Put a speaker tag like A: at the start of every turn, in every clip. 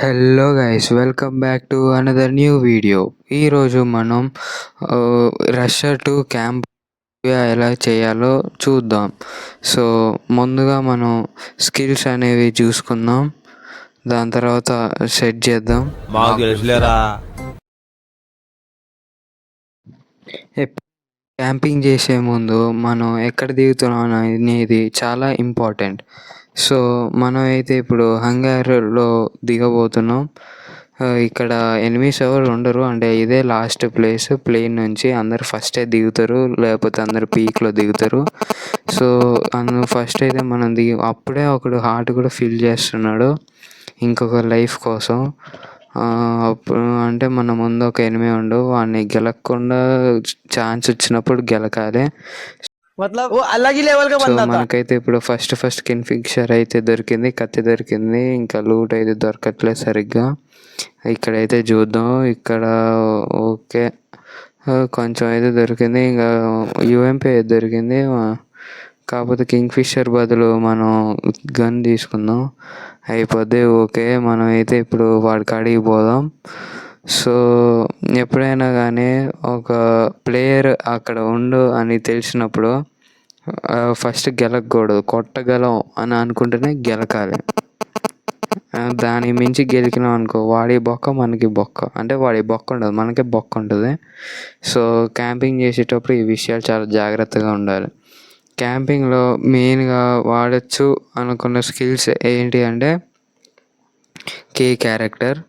A: Hello guys, welcome back to another new video. ఈరోజు మనం Russia to camp ఎలా చేయాలో చూద్దాం. సో ముందుగా మనం స్కిల్స్ అనేవి చూసుకుందాం, దాని తర్వాత సెట్ చేద్దాం.
B: మాకు తెలుసులేరా.
A: క్యాంపింగ్ చేసే ముందు మనం ఎక్కడ దిగుతున్నాం అనేది చాలా ఇంపార్టెంట్. సో మనం అయితే ఇప్పుడు హంగారీలో దిగబోతున్నాం. ఇక్కడ ఎనిమిస్ ఎవరు ఉండరు, అంటే ఇదే లాస్ట్ ప్లేస్. ప్లేన్ నుంచి అందరు ఫస్టే దిగుతారు, లేకపోతే అందరు పీక్లో దిగుతారు. సో ఫస్ట్ అయితే మనం అప్పుడే ఒకడు హార్ట్ కూడా ఫిల్ చేస్తున్నాడు ఇంకొక లైఫ్ కోసం. అప్పుడు అంటే మన ముందు ఒక ఎనిమి ఉండు, వాడిని గెలక్కుండా ఛాన్స్ వచ్చినప్పుడు గెలకాలి. సో మనకైతే ఇప్పుడు ఫస్ట్ కిన్ఫిషర్ అయితే దొరికింది, కత్తి దొరికింది, ఇంకా లూట్ అయితే దొరకట్లేదు సరిగ్గా. ఇక్కడైతే చూద్దాం. ఇక్కడ ఓకే, కొంచెం అయితే దొరికింది. ఇంకా యూఎంపీ అయితే దొరికింది, కాకపోతే కింగ్ఫిషర్ బదులు మనం గన్ తీసుకుందాం, అయిపోద్ది. ఓకే, మనం అయితే ఇప్పుడు వాడి కాడికి పోదాం. సో ఎప్పుడైనా కానీ ఒక ప్లేయర్ అక్కడ ఉండు అని తెలిసినప్పుడు ఫస్ట్ గెలకూడదు, కొట్టగలం అని అనుకుంటేనే గెలకాలి. దాని మించి గెలికినాం అనుకో, వాడి బొక్క మనకి బొక్క, అంటే వాడి బొక్క ఉండదు, మనకే బొక్క ఉంటుంది. సో క్యాంపింగ్ చేసేటప్పుడు ఈ విషయాలు చాలా జాగ్రత్తగా ఉండాలి. క్యాంపింగ్లో మెయిన్గా వాడచ్చు అనుకున్న స్కిల్స్ ఏంటి అంటే కే క్యారెక్టర్.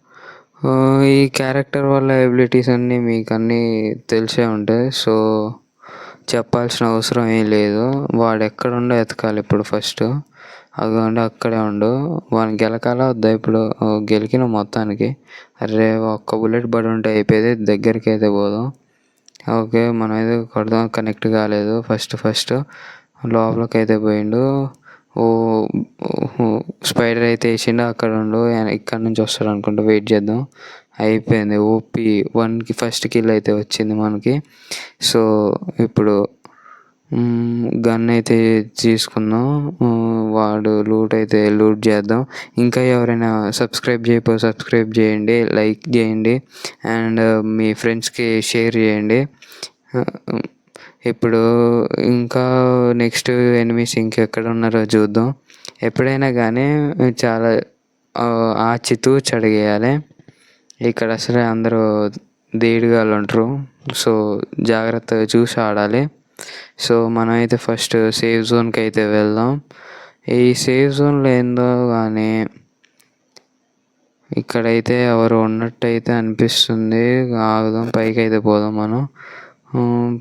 A: ఈ క్యారెక్టర్ వల్ల ఎబిలిటీస్ అన్నీ మీకు అన్నీ తెలిసే ఉంటాయి. సో చెప్పాల్సిన అవసరం ఏం లేదు. వాడు ఎక్కడుండో ఎతకాలి ఇప్పుడు ఫస్ట్. అదిగోండి అక్కడే ఉండు, వాడిని గెలకాలా వద్దా? ఇప్పుడు గెలికిన మొత్తానికి. అరే ఒక్క బుల్లెట్ పడి ఉంటే అయిపోయేది, దగ్గరికి అయితే పోదాం. ఓకే, మనం అయితే కొడదాం, కనెక్ట్ కాలేదు. ఫస్ట్ లోపలికి అయితే పోయిండు. ఓ స్పైడర్ అయితే వేసిండు, అక్కడ ఉండు, ఇక్కడ నుంచి వస్తాడు అనుకుంటా, వెయిట్ చేద్దాం. అయిపోయింది, ఓపీ 1కి ఫస్ట్ కిల్ అయితే వచ్చింది మనకి. సో ఇప్పుడు గన్ అయితే తీసుకుందాం, వాడు లూట్ అయితే లూట్ చేద్దాం. ఇంకా ఎవరైనా సబ్స్క్రైబ్ చేయండి, లైక్ చేయండి, అండ్ మీ ఫ్రెండ్స్కి షేర్ చేయండి. ఇప్పుడు ఇంకా నెక్స్ట్ ఎనిమిస్ ఇంకెక్కడ ఉన్నారో చూద్దాం. ఎప్పుడైనా కానీ చాలా ఆచితూచి అడిగేయాలి. ఇక్కడ అసలే అందరూ దేడిగాళ్ళు ఉంటారు, సో జాగ్రత్తగా చూసి ఆడాలి. సో మనం అయితే ఫస్ట్ సేఫ్ జోన్కి అయితే వెళ్దాం. ఈ సేఫ్ జోన్లో ఏందో కానీ ఇక్కడైతే ఎవరు ఉన్నట్టయితే అనిపిస్తుంది. ఆగుదాం, పైకి అయితే పోదాం మనం.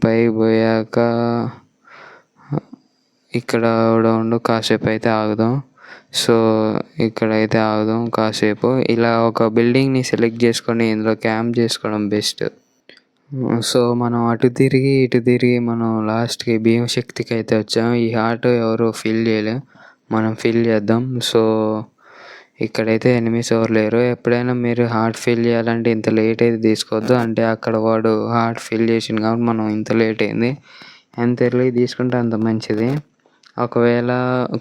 A: పైకి పోయాక ఇక్కడ ఉండు, కాసేపు అయితే ఆగుదాం. సో ఇక్కడైతే ఆగుదాం కాసేపు. ఇలా ఒక బిల్డింగ్ని సెలెక్ట్ చేసుకొని ఇందులో క్యాంప్ చేసుకోవడం బెస్ట్. సో మనం అటు తిరిగి ఇటు తిరిగి మనం లాస్ట్కి భీమశక్తికి అయితే వచ్చాం. ఈ హార్ట్ ఎవరు ఫిల్ చేయలే, మనం ఫిల్ చేద్దాం. సో ఇక్కడైతే ఎనిమిస్ ఎవరు లేరు. ఎప్పుడైనా మీరు హార్ట్ ఫిల్ చేయాలంటే ఇంత లేట్ అయితే తీసుకోవద్దు, అంటే అక్కడ వాడు హార్ట్ ఫిల్ చేసింది కాబట్టి మనం ఇంత లేట్ అయింది. ఎంత ఎర్లీ తీసుకుంటే అంత మంచిది. ఒకవేళ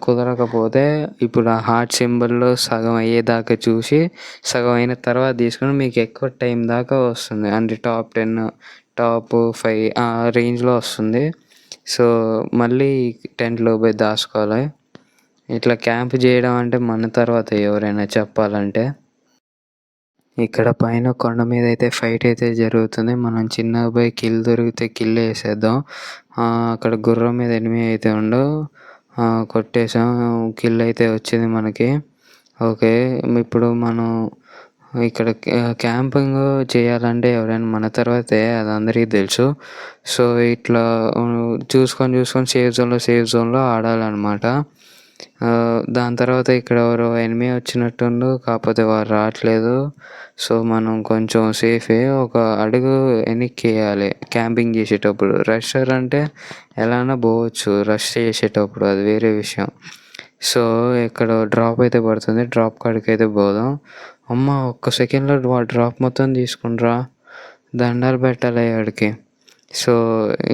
A: కుదరకపోతే ఇప్పుడు ఆ హార్ట్ సింబల్లో సగం అయ్యేదాకా చూసి, సగం అయిన తర్వాత తీసుకుని మీకు ఎక్కువ టైం దాకా వస్తుంది, అంటే టాప్ 10 టాప్ 5 ఆ రేంజ్లో వస్తుంది. సో మళ్ళీ టెంట్లో పోయి దాచుకోవాలి. ఇట్లా క్యాంప్ చేయడం అంటే మన తర్వాత ఎవరైనా చెప్పాలంటే. ఇక్కడ పైన కొండ మీద అయితే ఫైట్ అయితే జరుగుతుంది. మనం చిన్నగా పోయి కిల్ దొరికితే కిల్ వేసేద్దాం. అక్కడ గుర్రం మీద ఎనిమి అయితే ఉండు, కొట్టేసాం, కిల్ అయితే వచ్చింది మనకి. ఓకే, ఇప్పుడు మనం ఇక్కడ క్యాంపింగ్ చేయాలంటే ఎవరైనా మన తర్వాతే, అది అందరికీ తెలుసు. సో ఇట్లా చూసుకొని సేఫ్ జోన్లో ఆడాలన్నమాట. దాని తర్వాత ఇక్కడ ఎవరో ఎనిమి వచ్చినట్టుండు, కాకపోతే వారు రావట్లేదు. సో మనం కొంచెం సేఫే, ఒక అడుగు వెనక్కి వేయాలి క్యాంపింగ్ చేసేటప్పుడు. రషర్ అంటే ఎలానో పోవచ్చు, రష్ చేసేటప్పుడు అది వేరే విషయం. సో ఇక్కడ డ్రాప్ అయితే పడుతుంది, డ్రాప్ కాడికి అయితే పోదాం. అమ్మ ఒక్క సెకండ్లో డ్రాప్ మొత్తం తీసుకుంట్రా, దండాలు పెట్టాలి వాడికి. సో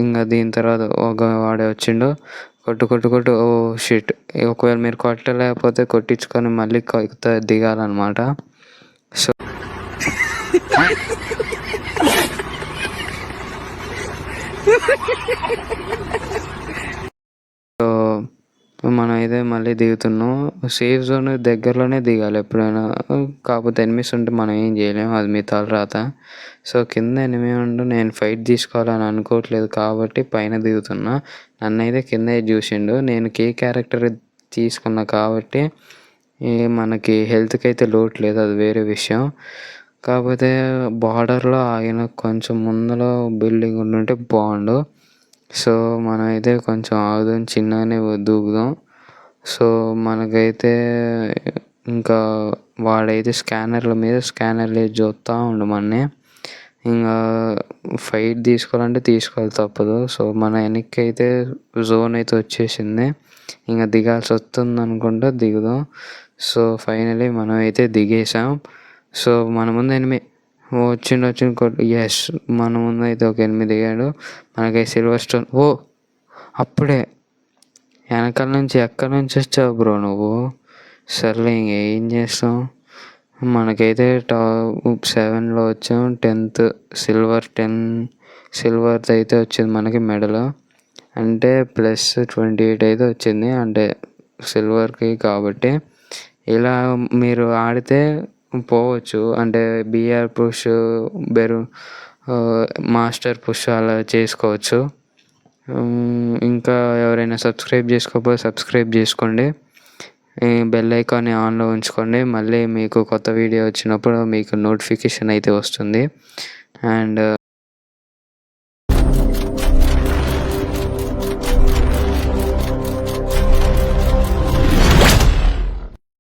A: ఇంకా దీని తర్వాత ఒక వాడే వచ్చిండు, కొట్టు. ఓ షిట్, ఒకవేళ మీరు కొట్టలేకపోతే కొట్టించుకొని మళ్ళీ దిగాలన్నమాట. సో మనం అయితే మళ్ళీ దిగుతున్నాం. సేఫ్ జోన్ దగ్గరలోనే దిగాలి ఎప్పుడైనా. కాకపోతే ఎనిమీస్ ఉంటే మనం ఏం చేయలేము, అది మీ తలరాత. సో కింద ఎనిమీ ఉండు, నేను ఫైట్ తీసుకోవాలని అనుకోవట్లేదు కాబట్టి పైన దిగుతున్నా. నన్నైతే కింద చూసిండు. నేను కే క్యారెక్టర్ తీసుకున్నా కాబట్టి మనకి హెల్త్కి అయితే లోటు లేదు, అది వేరే విషయం. కాకపోతే బార్డర్లో ఆగిన కొంచెం ముందులో బిల్డింగ్ ఉండుంటే బాగుండు. సో మనమైతే కొంచెం ఆగుదాం, చిన్నగానే దూకుదాం. సో మనకైతే ఇంకా వాడైతే స్కానర్లు చూస్తూ ఉండు మనని. ఇంకా ఫైట్ తీసుకోవాలంటే తీసుకోవాలి, తప్పదు. సో మన వెనక్కి అయితే జోన్ అయితే వచ్చేసింది. ఇంకా దిగాల్సి వస్తుంది అనుకుంటా, దిగుదాం. సో ఫైనలీ మనం అయితే దిగేసాం. సో మన ముందు ఎనిమిది వచ్చిండు ఎస్, మన ముందు అయితే ఒక ఎనిమిది దిగాడు. మనకి సిల్వర్ స్టోన్. ఓ అప్పుడే వెనకాల నుంచి ఎక్కడి నుంచి వచ్చావు బ్రో నువ్వు? సర్లే ఇంకేం చేస్తాం. మనకైతే టాప్ 7లో వచ్చాం. 10th సిల్వర్ది అయితే వచ్చింది మనకి మెడల్. అంటే +28 అయితే వచ్చింది, అంటే సిల్వర్కి కాబట్టి. ఇలా మీరు ఆడితే పోవచ్చు, అంటే బిఆర్ పుష్, మాస్టర్ పుష్ అలా చేసుకోవచ్చు. ఇంకా ఎవరైనా సబ్స్క్రైబ్ చేసుకోకపోతే సబ్స్క్రైబ్ చేసుకోండి. బెల్ ఐకాన్ని ఆన్లో ఉంచుకోండి. మళ్ళీ మీకు కొత్త వీడియో వచ్చినప్పుడు మీకు నోటిఫికేషన్ అయితే వస్తుంది. అండ్